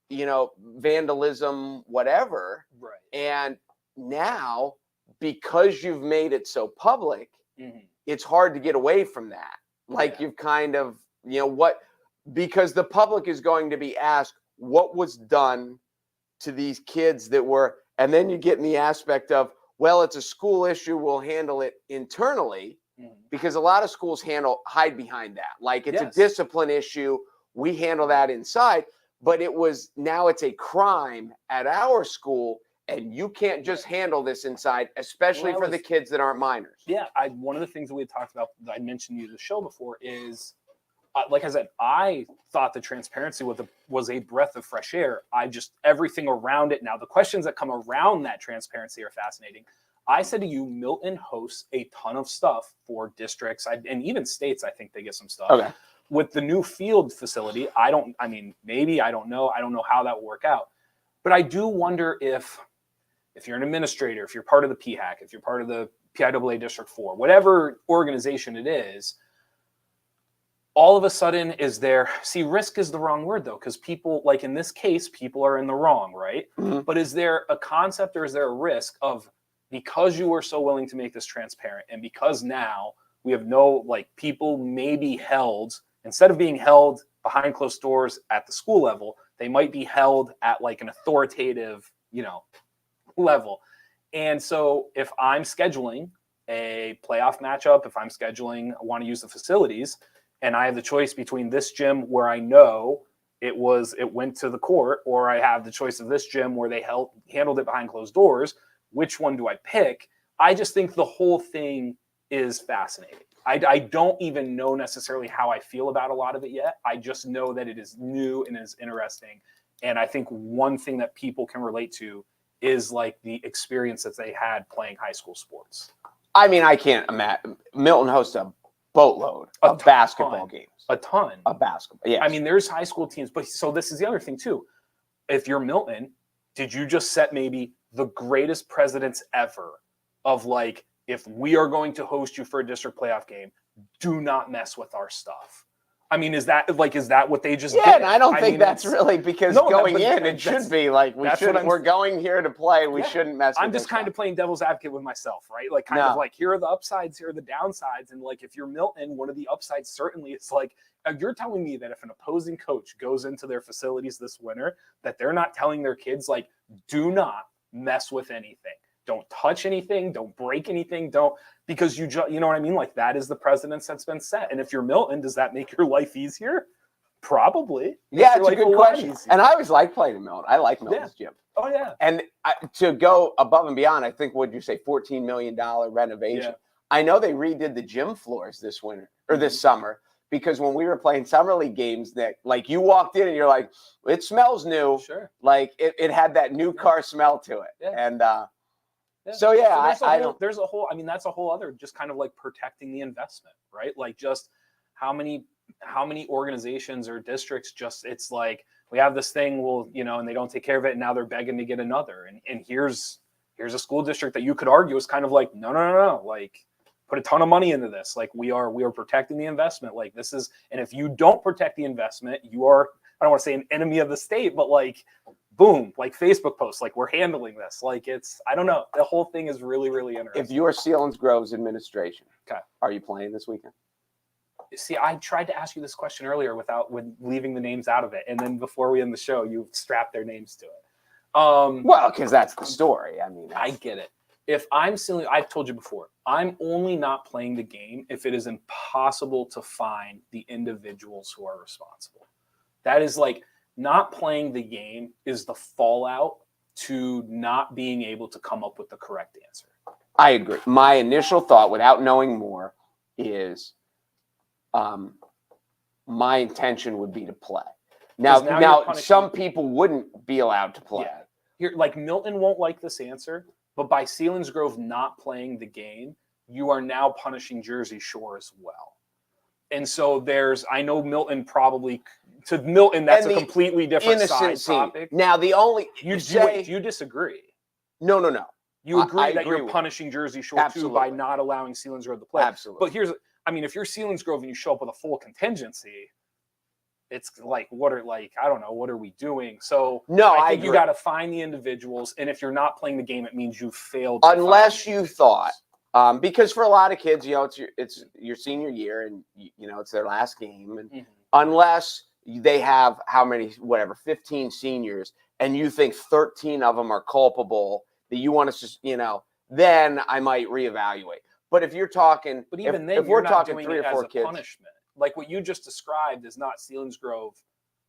vandalism, whatever. Right. And now, because you've made it so public, it's hard to get away from that. Like you've kind of, because the public is going to be asked what was done to these kids that were, and then you get in the aspect of, well, it's a school issue, we'll handle it internally, because a lot of schools hide behind that. Like it's a discipline issue, we handle that inside, but now it's a crime at our school, and you can't just handle this inside, especially for the kids that aren't minors. Yeah, one of the things that we had talked about, that I mentioned to you the show before, is like I said, I thought the transparency was a breath of fresh air. Everything around it now, the questions that come around that transparency are fascinating. I said to you, Milton hosts a ton of stuff for districts and even states. I think they get some stuff. Okay. With the new field facility, I don't know. I don't know how that will work out. But I do wonder if you're an administrator, if you're part of the PHAC, if you're part of the PIAA District 4, whatever organization it is, all of a sudden risk is the wrong word though, because people, like in this case, people are in the wrong, right? But is there a concept, or is there a risk of, because you were so willing to make this transparent, and because now we have people may be held, instead of being held behind closed doors at the school level, they might be held at like an authoritative, level. And so if I'm scheduling a playoff matchup, if I'm scheduling, I want to use the facilities, and I have the choice between this gym where I know it went to the court, or I have the choice of this gym where they handled it behind closed doors, which one do I pick? I just think the whole thing is fascinating. I don't even know necessarily how I feel about a lot of it yet. I just know that it is new and is interesting. And I think one thing that people can relate to is like the experience that they had playing high school sports. I mean, I can't imagine. Milton hosts a boatload of basketball games. A ton of basketball. Yeah. I mean, there's high school teams, but so this is the other thing too. If you're Milton, did you just set maybe the greatest precedents ever of like, if we are going to host you for a district playoff game, do not mess with our stuff? I mean, is that what they just did? Yeah, and I don't think that's really, because it should be like, we're going here to play, we shouldn't mess with. I'm just kind of playing devil's advocate with myself, right? Like of like, here are the upsides, here are the downsides. And like, if you're Milton, one of the upsides certainly is like, you're telling me that if an opposing coach goes into their facilities this winter, that they're not telling their kids, like, do not mess with anything. Don't touch anything. Don't break anything. Because you know what I mean? Like, that is the precedence that's been set. And if you're Milton, does that make your life easier? Probably. Yeah, it's a good question. And I always like playing in Milton. I like Milton's gym. Oh, yeah. And to go above and beyond, I think, what'd you say, $14 million renovation. Yeah. I know they redid the gym floors this winter or this summer, because when we were playing summer league games, that like you walked in and you're like, it smells new. Sure. Like it had that new car smell to it. Yeah. And so there's a whole, I mean, that's a whole other, just kind of like protecting the investment, right? Like, just how many organizations or districts it's like, we have this thing, and they don't take care of it, and now they're begging to get another. And here's a school district that you could argue is kind of like, no, like, put a ton of money into this. Like, we are protecting the investment. Like, this is, and if you don't protect the investment, you are, I don't want to say an enemy of the state, but like, boom, like Facebook posts, like, we're handling this. Like, I don't know. The whole thing is really, really interesting. If you're Sealands Grove's administration, are you playing this weekend? See, I tried to ask you this question earlier with leaving the names out of it. And then before we end the show, you strapped their names to it. Well, because that's the story. I mean, I get it. If I'm still, I've told you before, I'm only not playing the game if it is impossible to find the individuals who are responsible. That is like, not playing the game is the fallout to not being able to come up with the correct answer. I agree. My initial thought, without knowing more, is my intention would be to play. Now some people wouldn't be allowed to play. Yeah. Here, like Milton won't like this answer, but by Selinsgrove not playing the game, you are now punishing Jersey Shore as well. And so I know Milton probably, to Milton, that's a completely different side topic. Now, you disagree. No. You agree that you're punishing Jersey Shore too by not allowing Selinsgrove to play. Absolutely. But if you're Selinsgrove and you show up with a full contingency, it's like, what are we doing? So I think you got to find the individuals. And if you're not playing the game, it means you've failed. Unless you thought, because for a lot of kids, it's your senior year and it's their last game. And unless they have 15 seniors and you think 13 of them are culpable that you want to, then I might reevaluate. But if you're talking, if we're talking 3 or 4 kids, punishment. Like what you just described is not Selinsgrove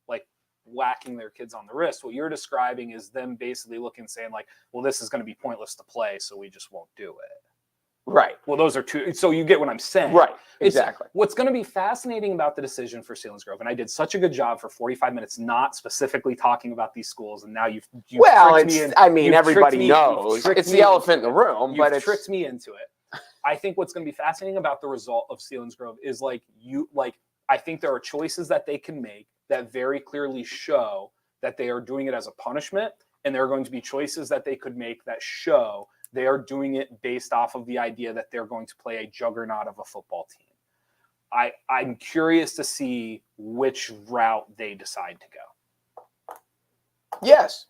like whacking their kids on the wrist. What you're describing is them basically looking, saying like, well, this is going to be pointless to play, so we just won't do it. Right. Well, those are two. So you get what I'm saying. Right. Exactly. What's going to be fascinating about the decision for Selinsgrove, and I did such a good job for 45 minutes not specifically talking about these schools, and now you've tricked me in. I mean, everybody knows. It's the elephant in the room, but it's tricked me into it. I think what's going to be fascinating about the result of Selinsgrove is I think there are choices that they can make that very clearly show that they are doing it as a punishment, and there are going to be choices that they could make that show they are doing it based off of the idea that they're going to play a juggernaut of a football team. I'm curious to see which route they decide to go. Yes.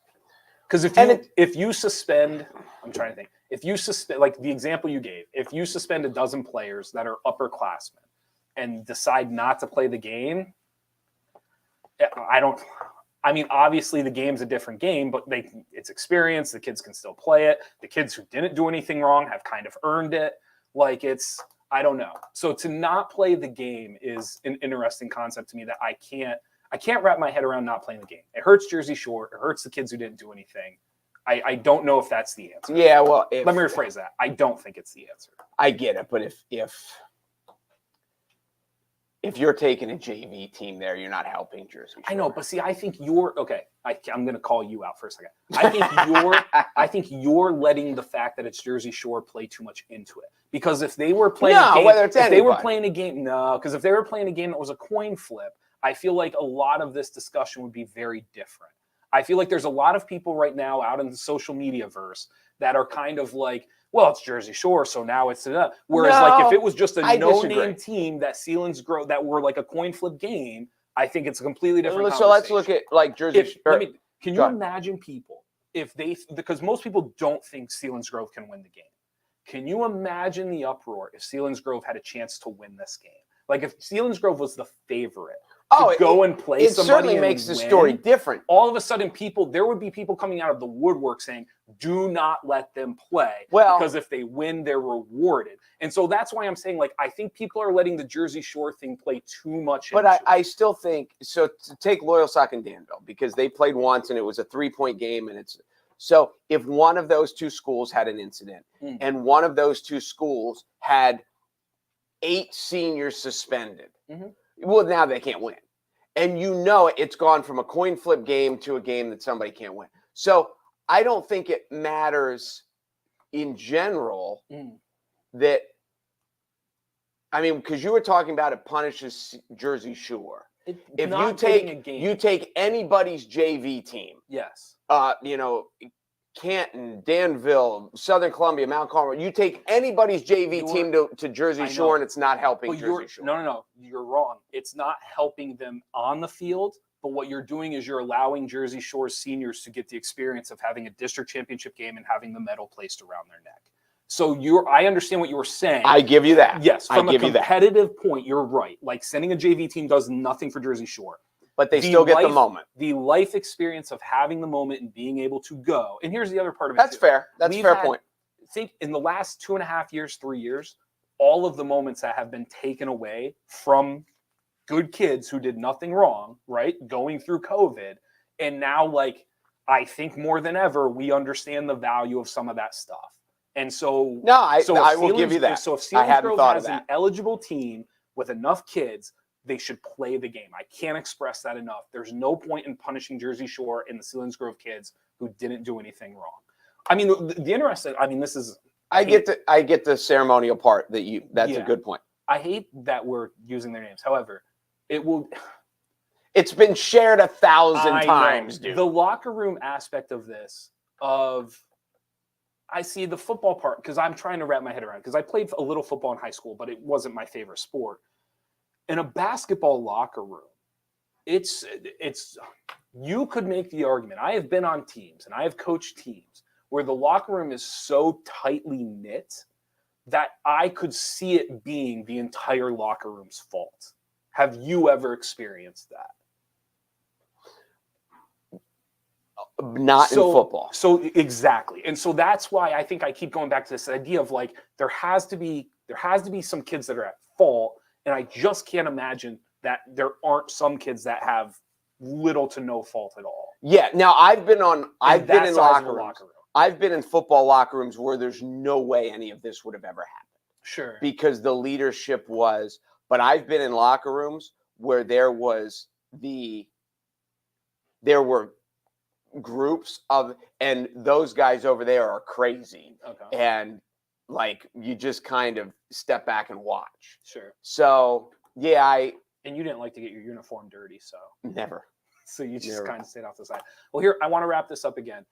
Because if you suspend, I'm trying to think, if you suspend, like the example you gave, if you suspend a dozen players that are upperclassmen and decide not to play the game, obviously the game's a different game, but it's experience. The kids can still play it. The kids who didn't do anything wrong have kind of earned it. I don't know. So to not play the game is an interesting concept to me that I can't wrap my head around not playing the game. It hurts Jersey Shore. It hurts the kids who didn't do anything. I don't know if that's the answer. Yeah, well, let me rephrase that. I don't think it's the answer. I get it, but if you're taking a JV team there, you're not helping Jersey Shore. I know, but see, I think I'm going to call you out for a second. I think you're letting the fact that it's Jersey Shore play too much into it. Because if they were playing because if they were playing a game that was a coin flip, I feel like a lot of this discussion would be very different. I feel like there's a lot of people right now out in the social media verse that are kind of like, well, it's Jersey Shore, so now it's enough. Whereas, if it was just a no-name team that Selinsgrove that were like a coin flip game, I think it's a completely different conversation. So let's look at like Jersey Shore. Can you imagine people because most people don't think Selinsgrove can win the game. Can you imagine the uproar if Selinsgrove had a chance to win this game? Like if Selinsgrove was the favorite. Go and play somebody. It certainly makes the story different. All of a sudden, there would be people coming out of the woodwork saying, do not let them play. Because if they win, they're rewarded. And so that's why I'm saying, I think people are letting the Jersey Shore thing play too much. But I still think, so to take Loyal Sock and Danville, because they played once and it was a 3-point game. So if one of those two schools had an incident and one of those two schools had 8 seniors suspended, well, now they can't win. And it's gone from a coin flip game to a game that somebody can't win. So I don't think it matters in general because you were talking about it punishes Jersey Shore. If you take anybody's JV team. Yes. Canton, Danville, Southern Columbia, Mount Carmel. You take anybody's JV team to Jersey Shore, and it's not helping Jersey Shore. No. You're wrong. It's not helping them on the field, but what you're doing is you're allowing Jersey Shore's seniors to get the experience of having a district championship game and having the medal placed around their neck. So I understand what you were saying. I give you that. Yes, from a competitive point, you're right. Like sending a JV team does nothing for Jersey Shore. But they still get the moment. The life experience of having the moment and being able to go. And here's the other part of it. That's fair. That's a fair point. Think in the last 2.5 years, 3 years, all of the moments that have been taken away from good kids who did nothing wrong, right? Going through COVID. And now, I think more than ever, we understand the value of some of that stuff. And so, I will give you that. So if Selinsgrove has an eligible team with enough kids, they should play the game. I can't express that enough. There's no point in punishing Jersey Shore and the Selinsgrove kids who didn't do anything wrong. I mean, the interesting, I mean, this is, I get the ceremonial part that's a good point. I hate that we're using their names. However, it's been shared 1,000 times, dude. The locker room aspect of this, I see the football part, because I'm trying to wrap my head around it, because I played a little football in high school, but it wasn't my favorite sport. In a basketball locker room, it's you could make the argument. I have been on teams and I have coached teams where the locker room is so tightly knit that I could see it being the entire locker room's fault. Have you ever experienced that? Not in football. So exactly. And so that's why I think I keep going back to this idea of like, there has to be some kids that are at fault. And I just can't imagine that there aren't some kids that have little to no fault at all. Yeah. Now I've been in locker rooms. Room. I've been in football locker rooms where there's no way any of this would have ever happened. Sure. Because the leadership was, but I've been in locker rooms where there were groups of, and those guys over there are crazy. Okay. And like, you just kind of step back and watch. Sure. So yeah, and you didn't like to get your uniform dirty, so never. So you just kind of stayed off the side. Well, here, I want to wrap this up again.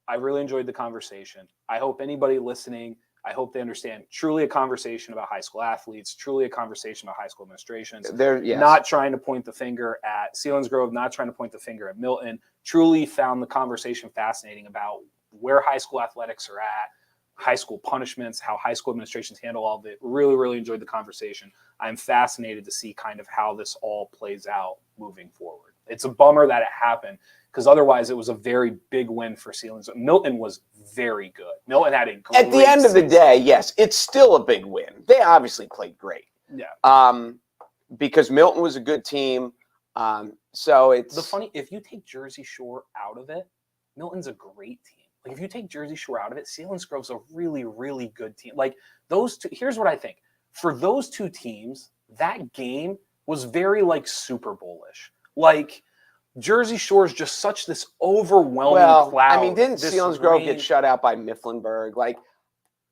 I really enjoyed the conversation. I hope anybody listening, I hope they understand, truly a conversation about high school athletes, truly a conversation about high school administrations. Not trying to point the finger at Selinsgrove, not trying to point the finger at Milton. Truly found the conversation fascinating about where high school athletics are at, high school punishments, how high school administrations handle all of it. Really, really enjoyed the conversation. I'm fascinated to see kind of how this all plays out moving forward. It's a bummer that it happened, because otherwise it was a very big win for Selinsgrove. Milton was very good. Milton had a great At the end of the day, yes, it's still a big win. They obviously played great. Yeah. Because Milton was a good team. So it's if you take Jersey Shore out of it, Milton's a great team. Like, if you take Jersey Shore out of it, Selinsgrove's a really, really good team. Like, those two, here's what I think. For those two teams, that game was very, like, Super Bowl-ish. Like, Jersey Shore is just such this overwhelming cloud. I mean, didn't Selinsgrove get shut out by Mifflinburg? Like,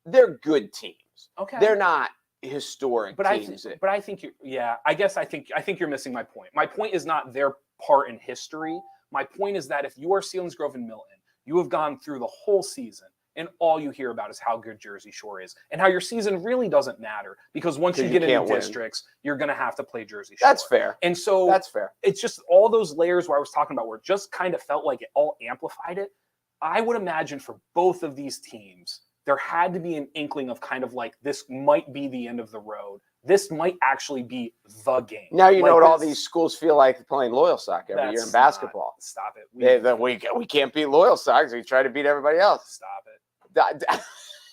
they're good teams. Okay. They're not historic teams. But I think I think you're missing my point. My point is not their part in history. My point is that if you are Selinsgrove and Milton, you have gone through the whole season, and all you hear about is how good Jersey Shore is, and how your season really doesn't matter, because once you get into districts, you're going to have to play Jersey Shore. That's fair. And so that's fair. It's just all those layers where I was talking about, where it just kind of felt like it all amplified it. I would imagine for both of these teams, there had to be an inkling of kind of like, this might be the end of the road. This might actually be the game. Now you know what all these schools feel like playing Loyalsock every year in basketball. Stop it. We can't beat Loyalsock, so we try to beat everybody else. Stop it.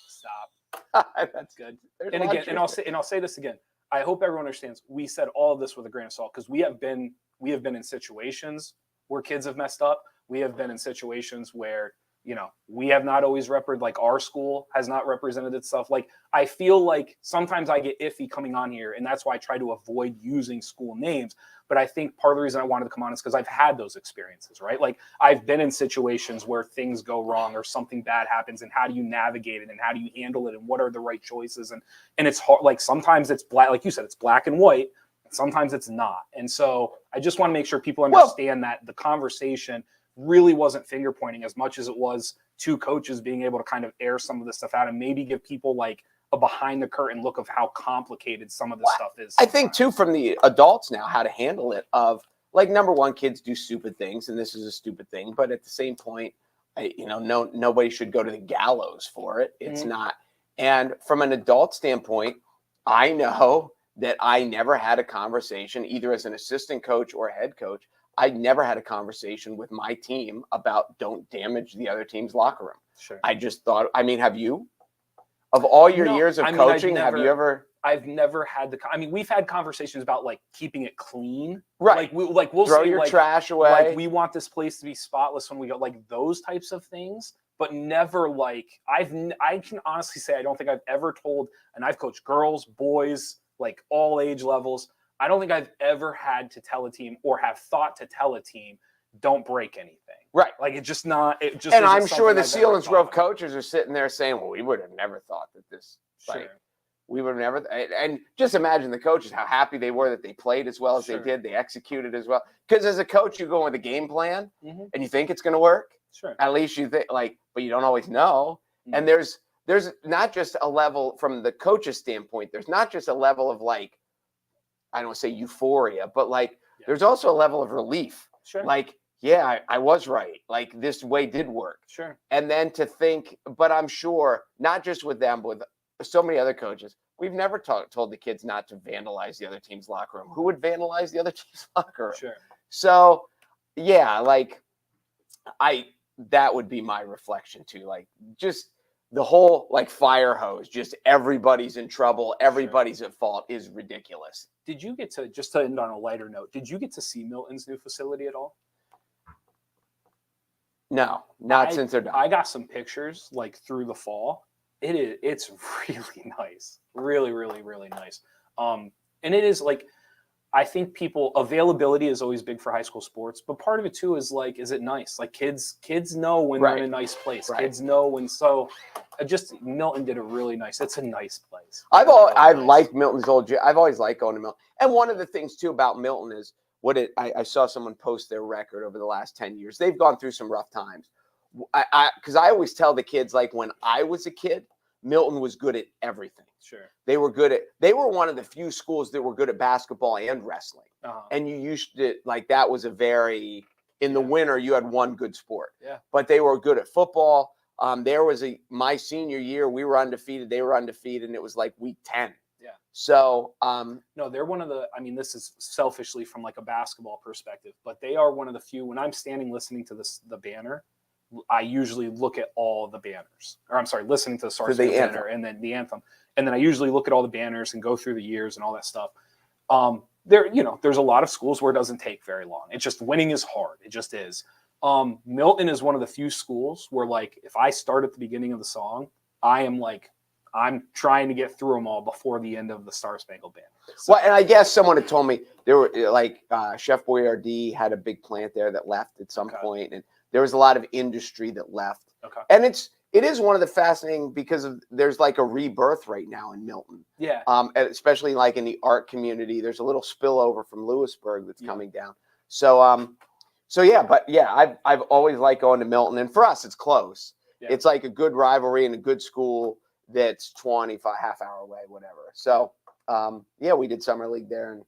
Stop. That's good. And again, and I'll say this again. I hope everyone understands. We said all of this with a grain of salt, because we have been in situations where kids have messed up. We have been in situations where, you know, we have not always like our school has not represented itself. Like, I feel like sometimes I get iffy coming on here, and that's why I try to avoid using school names. But I think part of the reason I wanted to come on is because I've had those experiences, right? Like, I've been in situations where things go wrong or something bad happens, and how do you navigate it, and how do you handle it, and what are the right choices? And it's hard. Like, sometimes it's black, like you said, it's black and white. Sometimes it's not. And so I just want to make sure people understand that the conversation really wasn't finger pointing as much as it was two coaches being able to kind of air some of this stuff out and maybe give people like a behind the curtain look of how complicated some of this stuff is. I think too, from the adults now, how to handle it, of like, number one, kids do stupid things, and this is a stupid thing, but at the same point, nobody should go to the gallows for it. It's not. And from an adult standpoint, I know that I never had a conversation, either as an assistant coach or a head coach. I never had a conversation with my team about don't damage the other team's locker room. Sure. I just thought, I mean, have you? Of all your years of coaching, have you ever? I've never had we've had conversations about like keeping it clean. Right. We'll throw say, your like, trash away. Like, we want this place to be spotless when we go, like those types of things, but never like I can honestly say I don't think I've ever told, and I've coached girls, boys, like all age levels. I don't think I've ever had to tell a team or have thought to tell a team, don't break anything. Right. Like it just not. It just. And isn't I'm sure the something I've ever Sealands Grove thought. coaches are sitting there saying, well, we would have never thought that this. Sure. Like, we would have never. And just imagine the coaches, how happy they were that they played as well as they did. They executed as well. Because as a coach, you go with a game plan and you think it's going to work. Sure. At least you think, like, but you don't always know. And there's not just a level from the coach's standpoint. There's not just a level of like, I don't want to say euphoria, but like there's also a level of relief. Sure. Like, yeah, I was right. Like this way did work. Sure. And then to think, but I'm sure not just with them, but with so many other coaches, we've never told the kids not to vandalize the other team's locker room. Who would vandalize the other team's locker room? Sure. So yeah, like that would be my reflection too. Like just the whole like fire hose, just everybody's in trouble, everybody's at fault is ridiculous. Did you get to, just to end on a lighter note, did you get to see Milton's new facility at all? No, not since they're done. I got some pictures like through the fall. It's really nice. Really, really, really nice. And it is like, I think availability is always big for high school sports, but part of it too is like, is it nice? Like kids know when they're in a nice place. Right. Kids know when, so Milton did a really nice, it's a nice place. I like Milton's old gym. I've always liked going to Milton. And one of the things too about Milton is I saw someone post their record over the last 10 years. They've gone through some rough times. Because I always tell the kids, like when I was a kid, Milton was good at everything. Sure. They were one of the few schools that were good at basketball and wrestling. And you used to, like, that was in the winter, you had one good sport. Yeah. But they were good at football. My senior year, we were undefeated. They were undefeated. And it was like week 10. Yeah. So, no, they're one of this is selfishly from like a basketball perspective, but they are one of the few, when I'm standing listening to the banner, I usually look at all the banners, or I'm sorry, listening to the Stars banner and then the anthem. And then I usually look at all the banners and go through the years and all that stuff. There's a lot of schools where it doesn't take very long. It's just winning is hard. It just is. Milton is one of the few schools where, like, if I start at the beginning of the song, I'm trying to get through them all before the end of the Star Spangled Banner. So, well, and I guess someone had told me there were Chef Boyardee had a big plant there that left at some point, and there was a lot of industry that left. Okay. And it is one of the fascinating because there's like a rebirth right now in Milton. Yeah. Especially like in the art community, there's a little spillover from Lewisburg that's coming down. So I've always liked going to Milton, and for us, it's close. Yeah. It's like a good rivalry and a good school that's 25 half hour away, whatever. So we did summer league there, and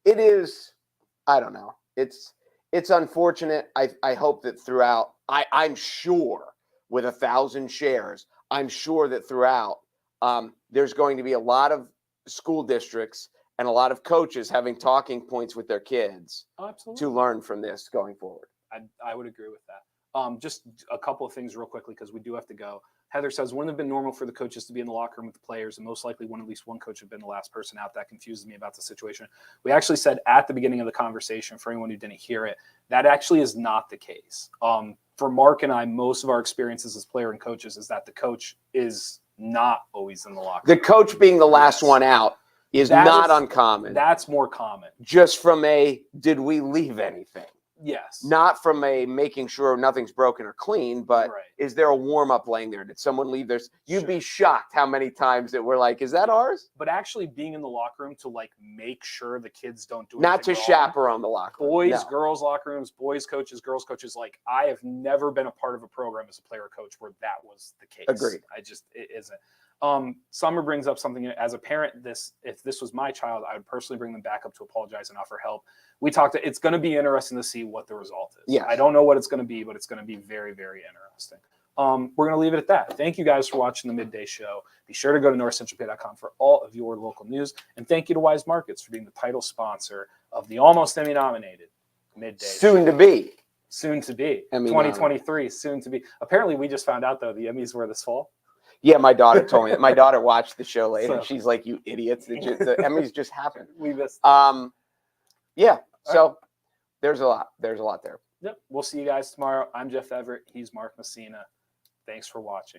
it is, I don't know, it's unfortunate. I hope that throughout, I'm sure with 1,000 shares, I'm sure that throughout there's going to be a lot of school districts and a lot of coaches having talking points with their kids to learn from this going forward. I would agree with that. Just a couple of things real quickly because we do have to go. Heather says, wouldn't it have been normal for the coaches to be in the locker room with the players, and most likely at least one coach have been the last person out? That confuses me about the situation. We actually said at the beginning of the conversation, for anyone who didn't hear it, that actually is not the case. For Mark and I, most of our experiences as player and coaches is that the coach is not always in the locker room. The coach being the last one out is not uncommon. That's more common. Just from did we leave anything? Yes. Not from making sure nothing's broken or clean, but is there a warm-up laying there? Did someone leave theirs? You'd be shocked how many times that we're like, is that ours? But actually being in the locker room to like make sure the kids don't do anything. Not to chaperone the locker room. Boys, girls locker rooms, boys coaches, girls coaches. Like, I have never been a part of a program as a player or coach where that was the case. Agreed. It isn't. Summer brings up something as a parent. If this was my child, I would personally bring them back up to apologize and offer help. We talked. It's going to be interesting to see what the result is. Yeah. I don't know what it's going to be, but it's going to be very, very interesting. We're going to leave it at that. Thank you guys for watching the Midday Show. Be sure to go to NorthcentralPa.com for all of your local news, and thank you to Weis Markets for being the title sponsor of the almost Emmy-nominated Midday Show. Soon to be. 2023. Soon to be. Apparently, we just found out though the Emmys were this fall. Yeah, my daughter told me that. My daughter watched the show later. And she's like, "You idiots! The Emmys just happened." We missed. Yeah. So there's a lot. There's a lot there. Yep. We'll see you guys tomorrow. I'm Jeff Everett. He's Mark Messina. Thanks for watching.